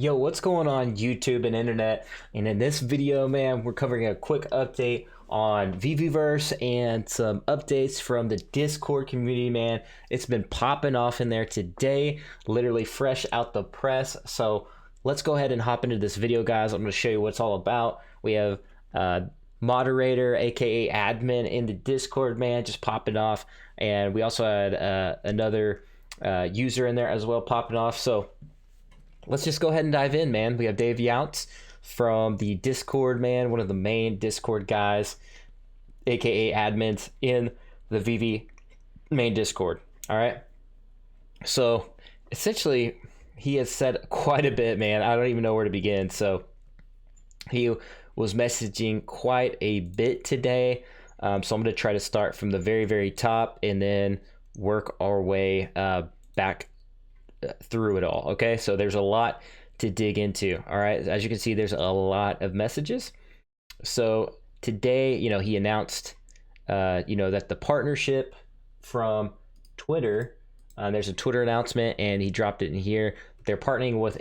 Yo, what's going on YouTube and internet? And in this video, man, we're covering a quick update on VeVeVerse and some updates from the Discord community, man. It's been popping off in there today, literally fresh out the press. So let's go ahead and hop into this video, guys. I'm going to show you what it's all about. We have moderator, aka admin in the Discord, man, just popping off. And we also had another user in there as well popping off. So let's just go ahead and dive in, man. We have Dave Youts from the Discord, man, one of the main Discord guys, aka admins in the VeVe main Discord. All right. So essentially, he has said quite a bit, man. I don't even know where to begin. So he was messaging quite a bit today. So I'm going to try to start from the very, very top and then work our way back through it all. Okay, so there's a lot to dig into. All right, as you can see, there's a lot of messages. So today, he announced that the partnership from Twitter, there's a Twitter announcement and he dropped it in here. They're partnering with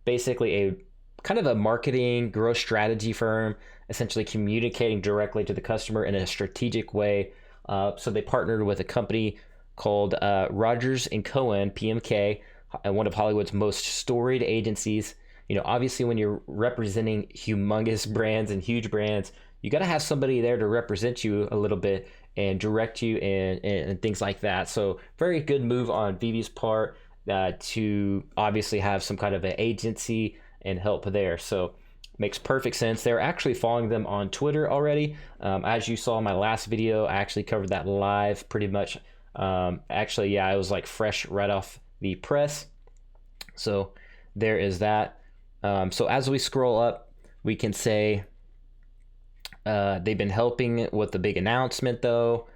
basically a kind of a marketing growth strategy firm, essentially communicating directly to the customer in a strategic way. So they partnered with a company called Rogers and Cohen, PMK, one of Hollywood's most storied agencies. Obviously when you're representing humongous brands and huge brands, you got to have somebody there to represent you a little bit and direct you and things like that. So very good move on VeVe's part to obviously have some kind of an agency and help there. So makes perfect sense. They're actually following them on Twitter already. As you saw in my last video, I actually covered that live pretty much. Actually, yeah, it was like fresh right off the press. So there is that. So as we scroll up, we can say they've been helping with the big announcement though.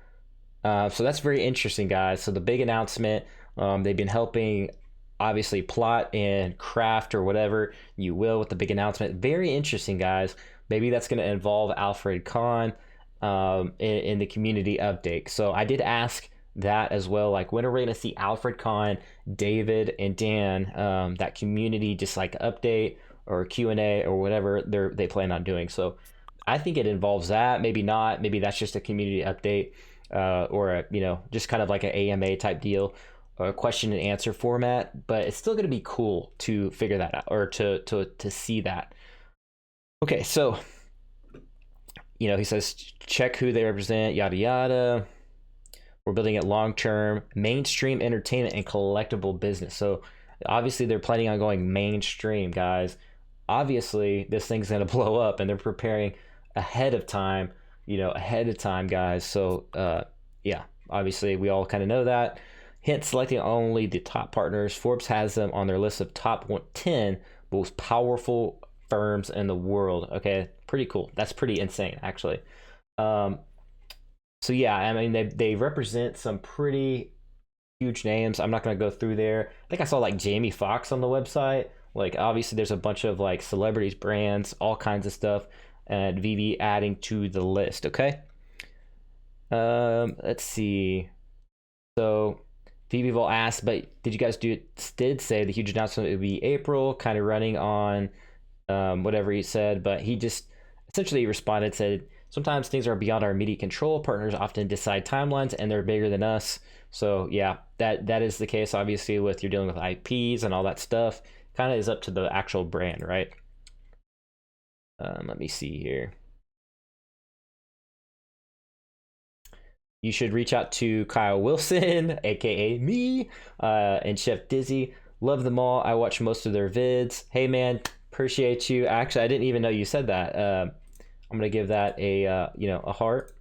So that's very interesting, guys. So the big announcement, they've been helping obviously plot and craft or whatever you will with the big announcement. Very interesting, guys. Maybe that's going to involve Alfred Kahn in the community update. So I did ask that as well, like when are we going to see Alfred Kahn, David, and Dan, that community just like update or Q&A or whatever they plan on doing. So I think it involves that. Maybe not. Maybe that's just a community update or just kind of like an AMA type deal or a question and answer format. But it's still going to be cool to figure that out or to see that. Okay, so he says check who they represent, yada yada. We're building it long-term, mainstream entertainment and collectible business. So obviously they're planning on going mainstream, guys. Obviously this thing's gonna blow up, and they're preparing ahead of time, guys. So yeah, obviously we all kind of know that. Hence, selecting only the top partners. Forbes has them on their list of top 10 most powerful firms in the world. Okay, pretty cool. That's pretty insane, actually. So yeah, I mean they represent some pretty huge names. I'm not gonna go through there. I think I saw like Jamie Foxx on the website. Like obviously there's a bunch of like celebrities, brands, all kinds of stuff, and VeVe adding to the list. Okay. Let's see. So VeVe asked, but did you guys did say the huge announcement would be April, kind of running on whatever he said, but he just essentially responded, said, sometimes things are beyond our immediate control. Partners often decide timelines and they're bigger than us. So yeah, that is the case. Obviously, with you're dealing with IPs and all that stuff, kind of is up to the actual brand, right? Let me see here. You should reach out to Kyle Wilson, aka me, and Chef Dizzy. Love them all. I watch most of their vids. Hey man, appreciate you. Actually, I didn't even know you said that. I'm gonna give that a heart,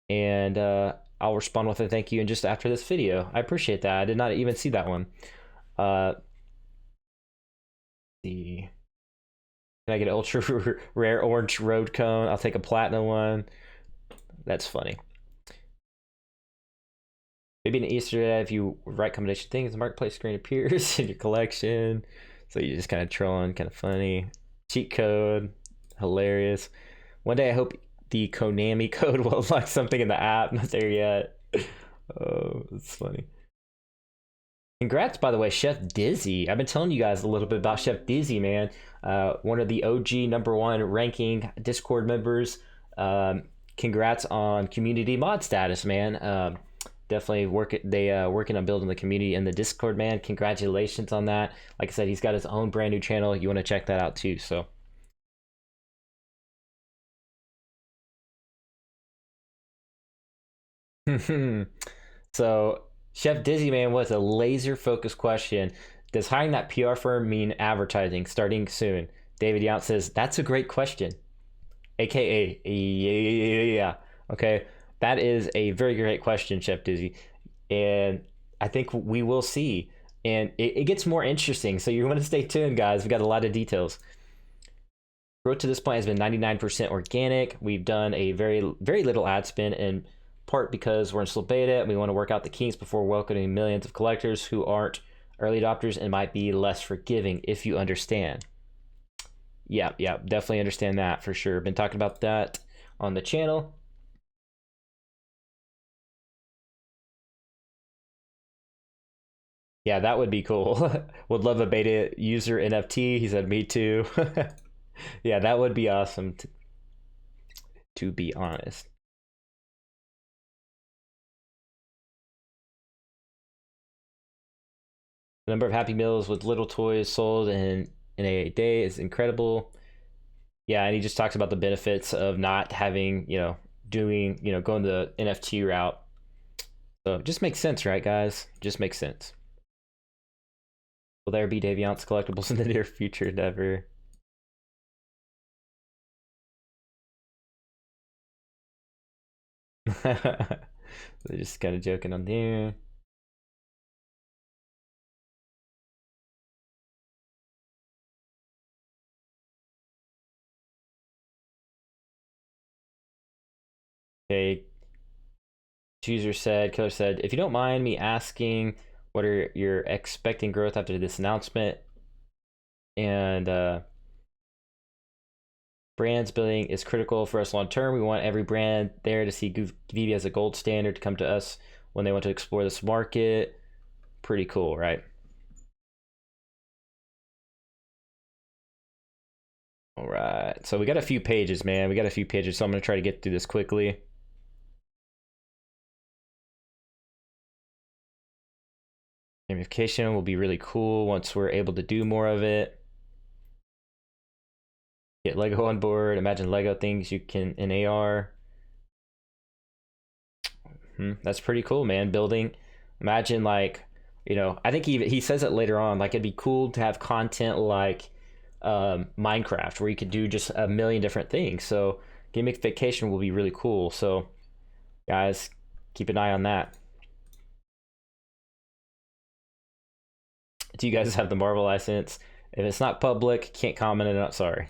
and I'll respond with a thank you. And just after this video, I appreciate that. I did not even see that one. See, can I get an ultra rare orange road cone? I'll take a platinum one. That's funny. Maybe an Easter egg if you write combination things, the marketplace screen appears in your collection. So you're just kind of trolling, kind of funny. Cheat code, hilarious. One day I hope the Konami code will unlock something in the app. Not there yet. Oh, it's funny. Congrats, by the way, Chef Dizzy. I've been telling you guys a little bit about Chef Dizzy, man. One of the OG number one ranking Discord members. Congrats on community mod status, man. Definitely working on building the community in the Discord, man. Congratulations on that. Like I said, he's got his own brand new channel. You want to check that out too. So. So, Chef Dizzy Man was a laser focused question. Does hiring that PR firm mean advertising starting soon? David Yount says, that's a great question. AKA, yeah. Okay. That is a very great question, Chef Dizzy. And I think we will see. And it gets more interesting. So you want to stay tuned, guys. We've got a lot of details. Growth to this point has been 99% organic. We've done a very little ad spend, in part because we're in slow beta and we want to work out the kinks before welcoming millions of collectors who aren't early adopters and might be less forgiving, if you understand. Yeah, definitely understand that for sure. Been talking about that on the channel. Yeah, that would be cool. Would love a beta user NFT. He said, me too. Yeah, that would be awesome, to be honest. The number of Happy Meals with little toys sold in a day is incredible. Yeah, and he just talks about the benefits of not having, going the NFT route. So it just makes sense, right, guys? Just makes sense. Will there be Davion's collectibles in the near future? Never. They're just kind of joking on there. Okay, Killer said, if you don't mind me asking, what are your expecting growth after this announcement? And brands building is critical for us long term. We want every brand there to see VeVe as a gold standard to come to us when they want to explore this market. Pretty cool, right? All right. So we got a few pages, man. We got a few pages, so I'm going to try to get through this quickly. Gamification will be really cool once we're able to do more of it. Get Lego on board. Imagine Lego things you can in AR. That's pretty cool, man. Building. Imagine like, I think he says it later on. Like it'd be cool to have content like Minecraft, where you could do just a million different things. So gamification will be really cool. So guys, keep an eye on that. Do you guys have the Marvel license? If it's not public, can't comment on it. Sorry.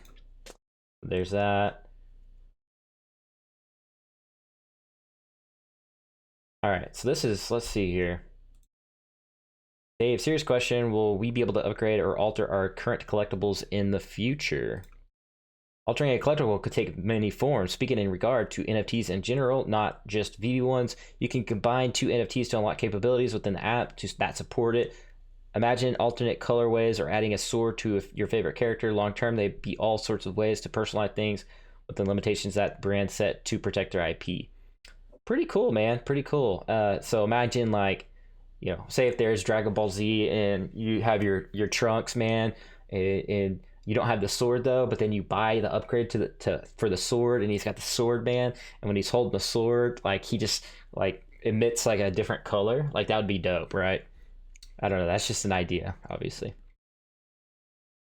There's that. All right, so this is, let's see here. Dave, serious question. Will we be able to upgrade or alter our current collectibles in the future? Altering a collectible could take many forms. Speaking in regard to NFTs in general, not just VeVe ones, you can combine two NFTs to unlock capabilities within the app that support it. Imagine alternate colorways or adding a sword to your favorite character. Long term, they'd be all sorts of ways to personalize things within limitations that brand set to protect their IP. Pretty cool, man. Pretty cool. So imagine like, say if there's Dragon Ball Z and you have your trunks, man, and you don't have the sword though, but then you buy the upgrade for the sword, and he's got the sword, man. And when he's holding the sword, like he just like emits like a different color. Like that would be dope, right? I don't know. That's just an idea, obviously.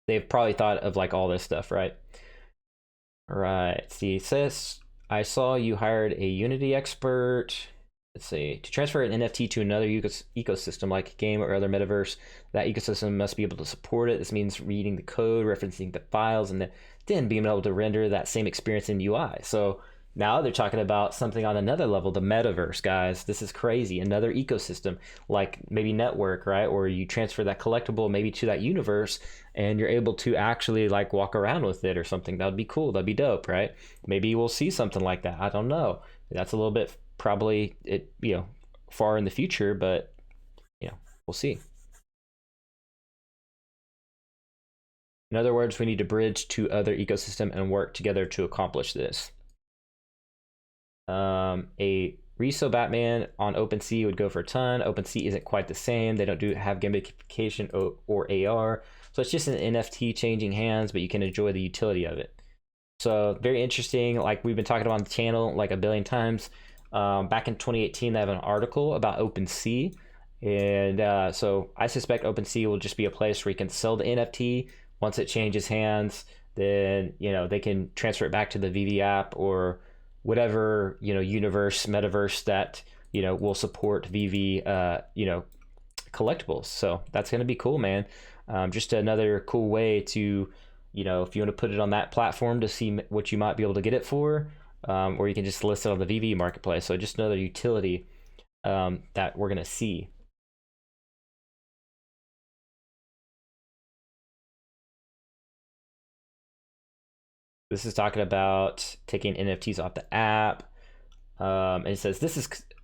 They've probably thought of like all this stuff, right? All right. See, sis, I saw you hired a Unity expert. Let's see. To transfer an NFT to another ecosystem like a game or other metaverse, that ecosystem must be able to support it. This means reading the code, referencing the files, and then being able to render that same experience in UI. So now they're talking about something on another level, the metaverse, guys. This is crazy. Another ecosystem, like maybe network, right? Or you transfer that collectible maybe to that universe, and you're able to actually like walk around with it or something. That would be cool. That'd be dope, right? Maybe we'll see something like that. I don't know. That's a little bit probably far in the future, but we'll see. In other words, we need to bridge to other ecosystem and work together to accomplish this. A resale Batman on OpenSea would go for a ton. OpenSea isn't quite the same. They don't have gamification or AR. So it's just an NFT changing hands, but you can enjoy the utility of it. So very interesting. Like we've been talking about on the channel like a billion times. Back in 2018, they have an article about OpenSea. And so I suspect OpenSea will just be a place where you can sell the NFT. Once it changes hands, then they can transfer it back to the VeVe app or whatever universe, metaverse that will support VeVe collectibles. So that's gonna be cool, man. Just another cool way to if you want to put it on that platform to see what you might be able to get it for, or you can just list it on the VeVe marketplace. So just another utility that we're gonna see. This is talking about taking NFTs off the app, and it says this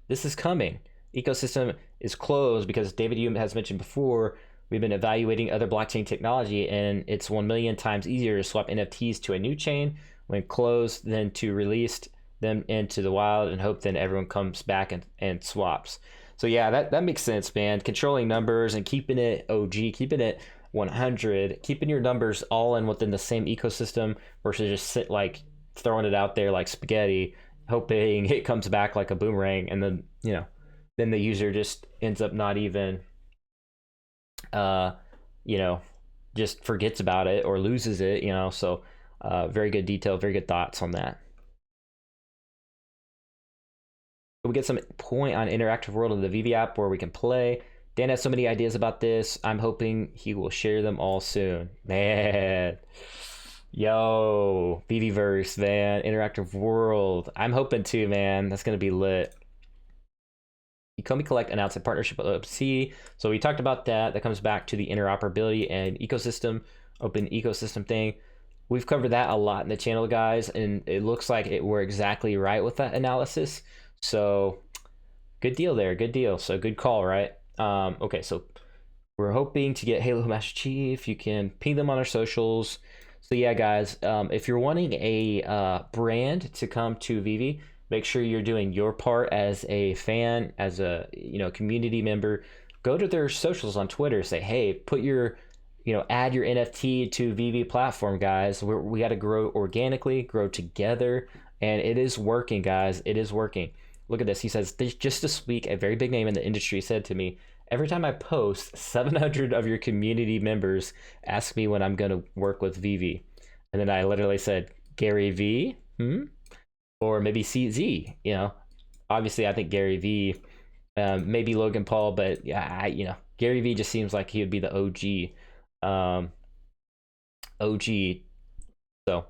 is coming. Ecosystem is closed because David Hume has mentioned before. We've been evaluating other blockchain technology, and it's 1 million times easier to swap NFTs to a new chain when closed than to release them into the wild and hope then everyone comes back and swaps. So yeah, that makes sense, man. Controlling numbers and keeping it OG, keeping it 100, keeping your numbers all in within the same ecosystem versus just throwing it out there like spaghetti, hoping it comes back like a boomerang, and then then the user just ends up not even just forgets about it or loses it. So very good detail, very good thoughts on that. We get some point on interactive world of the VeVe app where we can play. Dan has so many ideas about this. I'm hoping he will share them all soon. Man, yo, VeVeverse, man, interactive world. I'm hoping to, man. That's gonna be lit. ECOMI Collect announced a partnership with OpenSea. So we talked about that. That comes back to the interoperability and ecosystem, open ecosystem thing. We've covered that a lot in the channel, guys, and it looks like we're exactly right with that analysis. So good deal there, good deal. So good call, right? Okay, so we're hoping to get Halo Master Chief. You can ping them on our socials. So yeah, guys, if you're wanting a brand to come to VeVe, make sure you're doing your part as a fan, as a community member. Go to their socials on Twitter. Say, hey, put your add your NFT to VeVe platform, guys. We got to grow organically, grow together, and it is working, guys. It is working. Look at this. He says, just this week, a very big name in the industry said to me, every time I post, 700 of your community members ask me when I'm going to work with VeVe. And then I literally said, Gary V? Or maybe CZ, Obviously, I think Gary V, maybe Logan Paul, but yeah, Gary V just seems like he would be the OG. OG. So,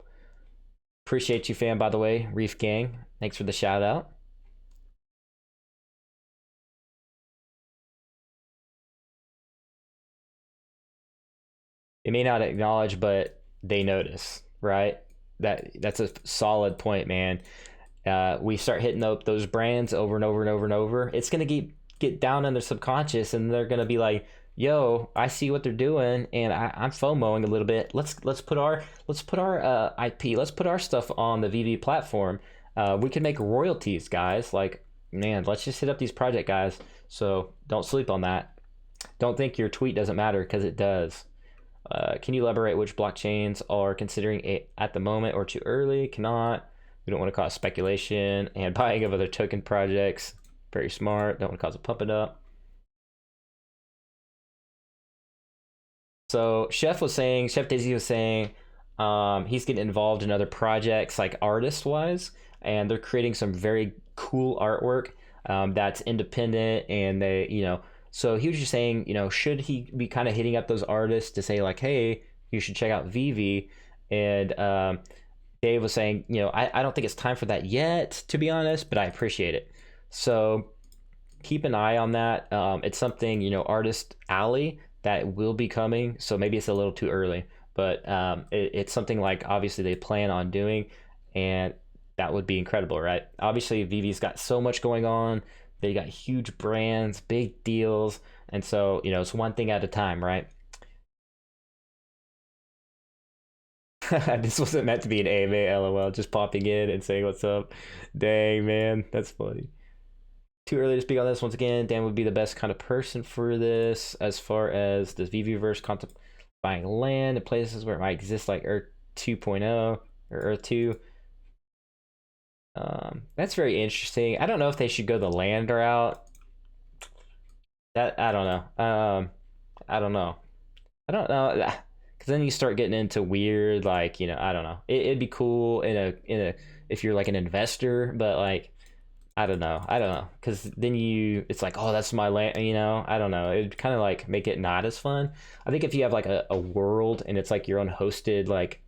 appreciate you, fam, by the way, Reef Gang. Thanks for the shout out. They may not acknowledge, but they notice, right? That's a solid point, man. We start hitting those brands over and over and over and over. It's gonna get down in their subconscious, and they're gonna be like, "Yo, I see what they're doing, and I'm FOMOing a little bit. Let's put our IP, let's put our stuff on the VeVe platform. We can make royalties, guys. Like, man, let's just hit up these project guys. So don't sleep on that. Don't think your tweet doesn't matter, because it does. Can you elaborate which blockchains are considering it at the moment or too early? Cannot. We don't want to cause speculation and buying of other token projects. Very smart. Don't want to cause a pump it up. So Chef Daisy was saying he's getting involved in other projects, like artist-wise, and they're creating some very cool artwork that's independent, and so he was just saying, should he be kind of hitting up those artists to say like, hey, you should check out VeVe? And Dave was saying, I don't think it's time for that yet, to be honest, but I appreciate it. So keep an eye on that. It's something, Artist Alley that will be coming. So maybe it's a little too early, but it's something like obviously they plan on doing, and that would be incredible, right? Obviously, VeVe's got so much going on. They got huge brands, big deals, and so it's one thing at a time, right? This wasn't meant to be an AMA, lol. Just popping in and saying what's up. Dang, man, that's funny. Too early to speak on this. Once again, Dan would be the best kind of person for this as far as the VeVe concept, buying land in places where it might exist, like Earth 2.0 or Earth 2. That's very interesting. I don't know if they should go the land route. That I don't know. I don't know. I don't know. Because then you start getting into weird, like, I don't know. It'd be cool in a if you're like an investor, but like I don't know, because then it's like, oh, that's my land, I don't know, it'd kind of like make it not as fun. I think if you have like a world and it's like your own hosted like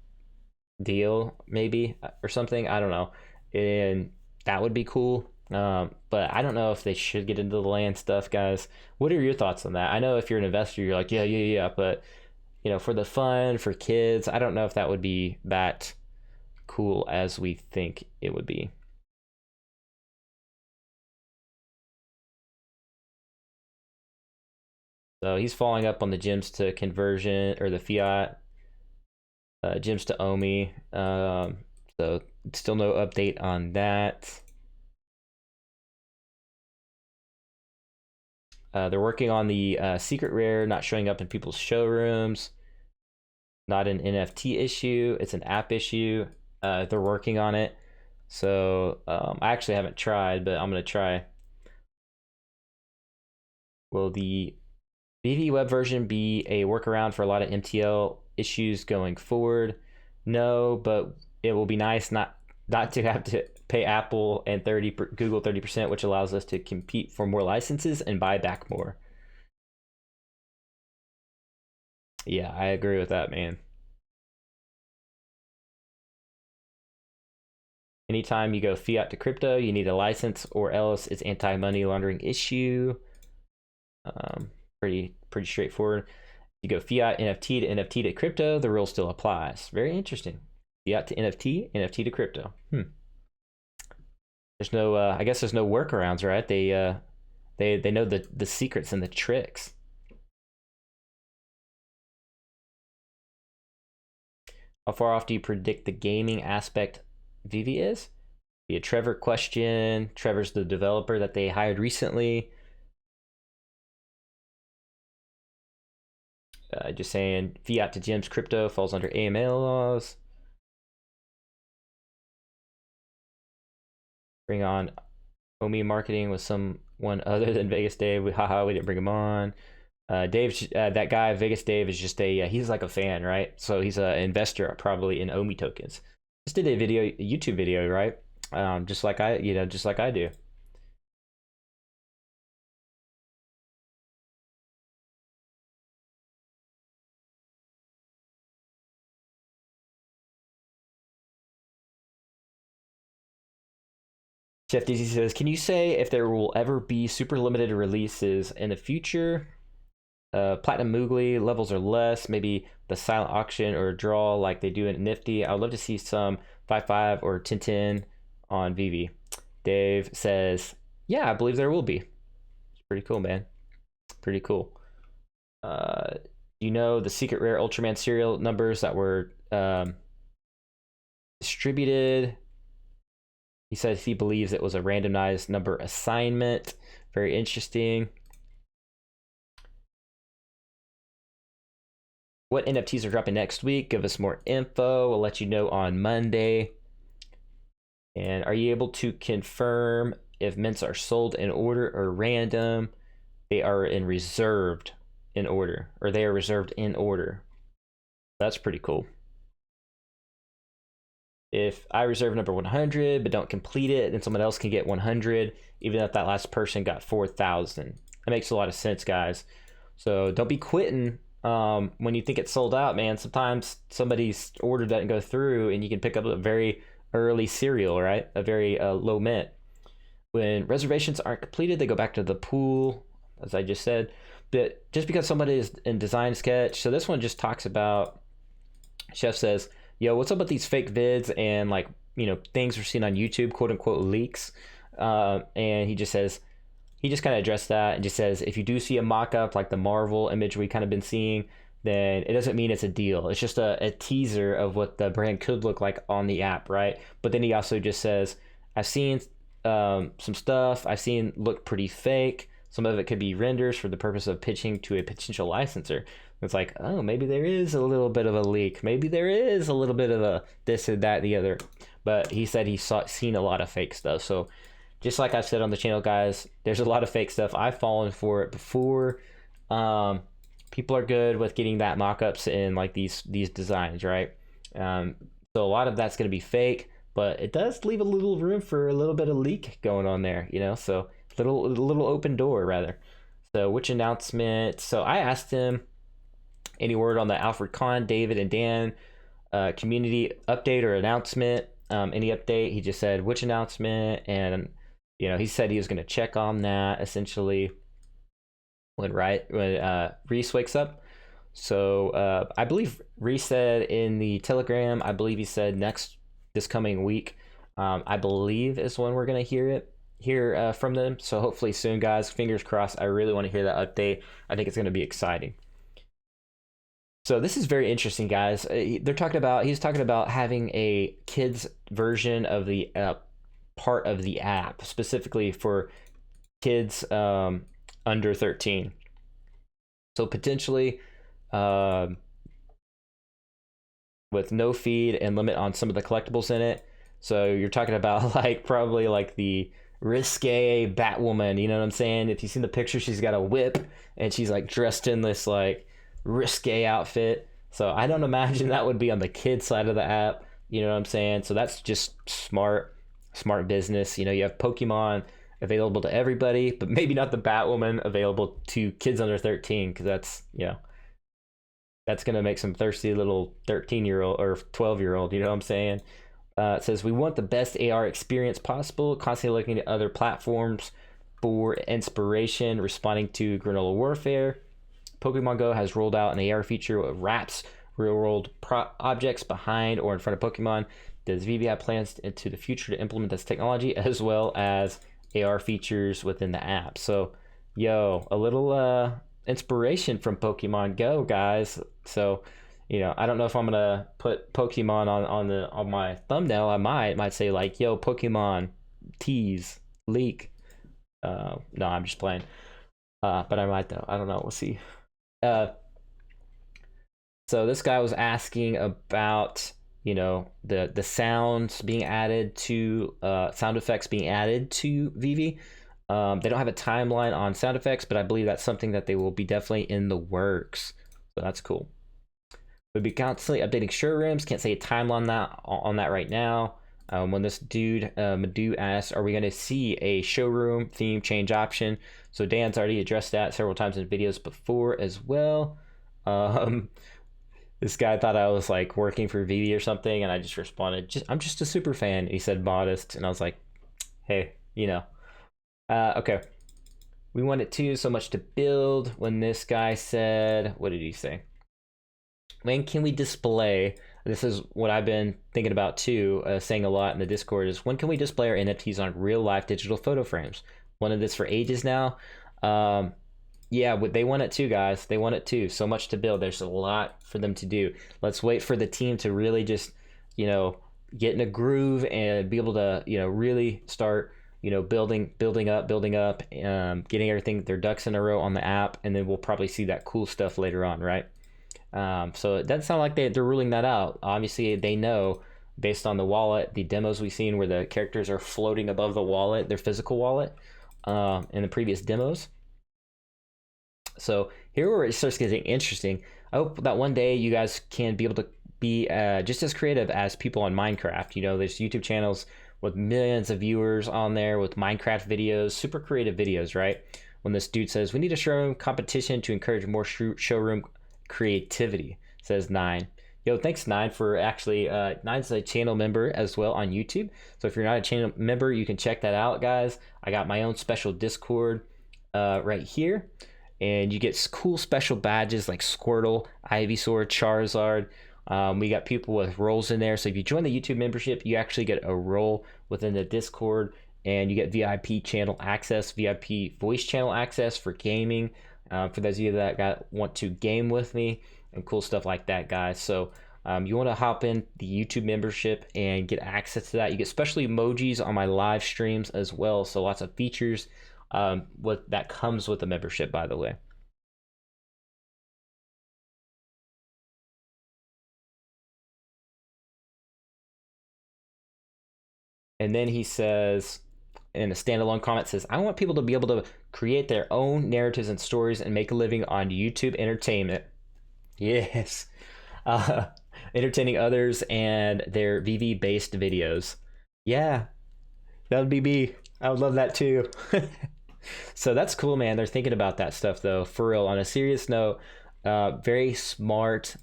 deal maybe or something, I don't know, and that would be cool. But I don't know if they should get into the land stuff, guys. What are your thoughts on that? I know if you're an investor, you're like, yeah, yeah, yeah, but for the fun for kids, I don't know if that would be that cool as we think it would be. So he's following up on the gems to conversion, or the fiat gems to OMI. So still no update on that. They're working on the secret rare not showing up in people's showrooms. Not an NFT issue, it's an app issue. They're working on it. So I actually haven't tried, but I'm going to try. Will the VeVe web version be a workaround for a lot of MTL issues going forward? No, but it will be nice not to have to pay Apple and Google 30%, which allows us to compete for more licenses and buy back more. Yeah, I agree with that, man. Anytime you go fiat to crypto, you need a license, or else it's anti-money laundering issue. Pretty straightforward. You go fiat NFT to NFT to crypto, the rule still applies. Very interesting. Fiat to NFT, NFT to crypto. There's no, I guess there's no workarounds, right? They know the secrets and the tricks. How far off do you predict the gaming aspect VeVe is? Be a Trevor question. Trevor's the developer that they hired recently. Just saying, fiat to gems crypto falls under AML laws. Bring on OMI marketing with someone other than Vegas Dave. Haha, we didn't bring him on. Dave, that guy Vegas Dave is just he's like a fan, right? So he's an investor probably in OMI tokens. Just did a YouTube video, right? Just like I do. Chef DZ says, can you say if there will ever be super limited releases in the future? Platinum Moogly levels are less, maybe the silent auction or draw like they do in Nifty. I would love to see some 5.5 or 10.10 on VeVe. Dave says, yeah, I believe there will be. It's pretty cool, man. Pretty cool. The secret rare Ultraman serial numbers that were distributed? He says he believes it was a randomized number assignment. Very interesting. What NFTs are dropping next week? Give us more info. We'll let you know on Monday. And are you able to confirm if mints are sold in order or random? They are in reserved in order, or they are reserved in order. That's pretty cool. If I reserve number 100 but don't complete it, then someone else can get 100, even if that last person got 4,000. That makes a lot of sense, guys. So don't be quitting when you think it's sold out, man. Sometimes somebody's order doesn't go through, and you can pick up a very early serial, right? A very low mint. When reservations aren't completed, they go back to the pool, as I just said. But just because somebody is in design sketch, so this one just talks about, Chef says, yo, what's up with these fake vids and like, things we're seeing on YouTube, quote unquote leaks. And he just kind of addressed that and just says, if you do see a mock-up like the Marvel image we kind of been seeing, then it doesn't mean it's a deal. It's just a teaser of what the brand could look like on the app, right? But then he also just says, I've seen some stuff I've seen look pretty fake. Some of it could be renders for the purpose of pitching to a potential licensor. It's like, oh, maybe there is a little bit of a leak. Maybe there is a little bit of a this and that, the other. But he said he's seen a lot of fake stuff. So just like I've said on the channel, guys, there's a lot of fake stuff. I've fallen for it before. People are good with getting that mock-ups in like these designs, right? So a lot of that's going to be fake, but it does leave a little room for a little bit of leak going on there, you know? So little open door rather. So which announcement? So I asked him any word on the Alfred Kahn, David, and Dan community update or announcement. Any update? He just said which announcement, and you know, he said he was going to check on that essentially when Reese wakes up. So I believe Reese said in the Telegram, I believe he said this coming week, I believe is when we're going to hear from them. So hopefully soon, guys. Fingers crossed. I really want to hear that update. I think it's going to be exciting. So this is very interesting, guys. He's talking about having a kids version of the part of the app specifically for kids under 13. So potentially with no feed and limit on some of the collectibles in it. So you're talking about like probably like the risque Batwoman, you know what I'm saying? If you've seen the picture, she's got a whip and she's like dressed in this like risque outfit. So I don't imagine that would be on the kid side of the app, you know what I'm saying? So that's just smart business. You know, you have Pokemon available to everybody, but maybe not the Batwoman available to kids under 13, because that's, you know, that's gonna make some thirsty little 13-year-old or 12-year-old, you know what I'm saying? It says we want the best AR experience possible, constantly looking at other platforms for inspiration, responding to guerrilla warfare. Pokemon Go has rolled out an AR feature that wraps real-world objects behind or in front of Pokemon. Does VeVe have plans into the future to implement this technology as well as AR features within the app? So, yo, a little inspiration from Pokemon Go, guys. So, you know, I don't know if I'm gonna put Pokemon on my thumbnail. I might say like, yo, Pokemon tease leak. No, I'm just playing. But I might though. I don't know. We'll see. So this guy was asking about, you know, the sounds being added to sound effects being added to VeVe. They don't have a timeline on sound effects, but I believe that's something that they will be definitely in the works. So that's cool. We'll be constantly updating showrooms. Can't say a timeline on that right now. When this dude Madhu asks, are we going to see a showroom theme change option? So Dan's already addressed that several times in videos before as well. This guy thought I was like working for VeVe or something, and I just responded, I'm just a super fan. He said modest, and I was like, hey, you know. Okay. We wanted so much to build. When this guy said, what did he say? When can we display? This is what I've been thinking about too, saying a lot in the Discord, is when can we display our NFTs on real life digital photo frames? Wanted this for ages now. Yeah, they want it too, guys. They want it too. So much to build. There's a lot for them to do. Let's wait for the team to really just, you know, get in a groove and be able to, you know, really start, you know, building up, getting everything, their ducks in a row on the app, and then we'll probably see that cool stuff later on, right? So it doesn't sound like they're ruling that out. Obviously, they know based on the wallet, the demos we've seen where the characters are floating above the wallet, their physical wallet, in the previous demos. So here where it starts getting interesting. I hope that one day you guys can be able to be just as creative as people on Minecraft. You know, there's YouTube channels with millions of viewers on there with Minecraft videos, super creative videos, right? When this dude says, we need a showroom competition to encourage more showroom creativity, says Nine. Yo, thanks Nine for actually, Nine's a channel member as well on YouTube. So if you're not a channel member, you can check that out, guys. I got my own special Discord right here. And you get cool special badges like Squirtle, Ivysaur, Charizard. We got people with roles in there. So if you join the YouTube membership, you actually get a role within the Discord, and you get VIP channel access, VIP voice channel access for gaming. For those of you that want to game with me, and cool stuff like that, guys. So you want to hop in the YouTube membership and get access to that. You get special emojis on my live streams as well. So lots of features what that comes with the membership, by the way. And then he says, in a standalone comment, says, I want people to be able to create their own narratives and stories and make a living on YouTube entertainment. Yes. Uh, entertaining others and their VeVe based videos. Yeah, that would be me. I would love that too. So that's cool, man. They're thinking about that stuff, though. For real. On a serious note, very smart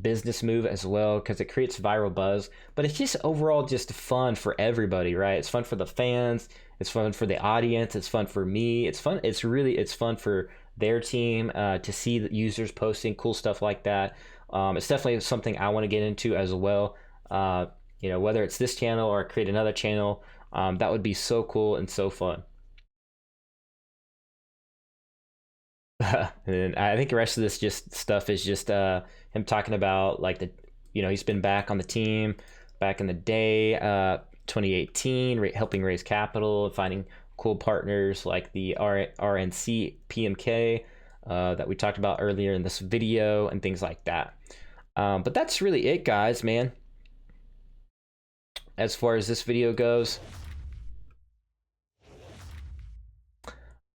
business move as well, because it creates viral buzz. But it's just overall just fun for everybody, right? It's fun for the fans. It's fun for the audience. It's fun for me. It's fun. It's fun for their team to see the users posting cool stuff like that. It's definitely something I want to get into as well. Whether it's this channel or create another channel, that would be so cool and so fun. And I think the rest of this just stuff is just him talking about like he's been back on the team back in the day, 2018, helping raise capital and finding cool partners like the RNC PMK that we talked about earlier in this video and things like that. But that's really it, guys, man. As far as this video goes.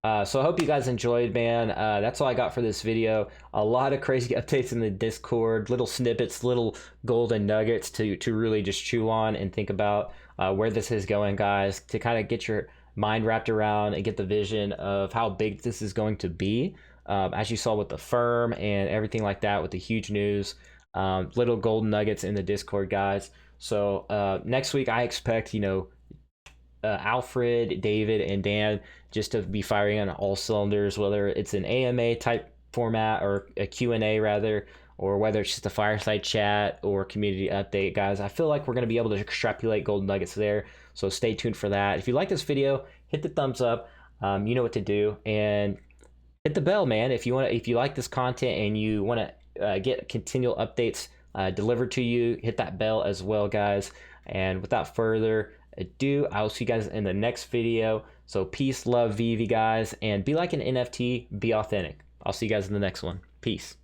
So I hope you guys enjoyed, man. That's all I got for this video. A lot of crazy updates in the Discord, little snippets, little golden nuggets to really just chew on and think about where this is going, guys, to kind of get your mind wrapped around and get the vision of how big this is going to be. As you saw with the firm and everything like that, with the huge news, little golden nuggets in the Discord, guys. So next week, I expect, Alfred, David, and Dan just to be firing on all cylinders, whether it's an AMA type format or a Q&A rather, or whether it's just a fireside chat or community update, guys. I feel like we're going to be able to extrapolate golden nuggets there, so stay tuned for that. If you like this video, hit the thumbs up. You know what to do, and hit the bell, man. If you like this content and you want to get continual updates delivered to you, hit that bell as well, guys. And without further ado, I will see you guys in the next video. So peace, love, VeVe, guys, and be like an NFT, be authentic. I'll see you guys in the next one. Peace.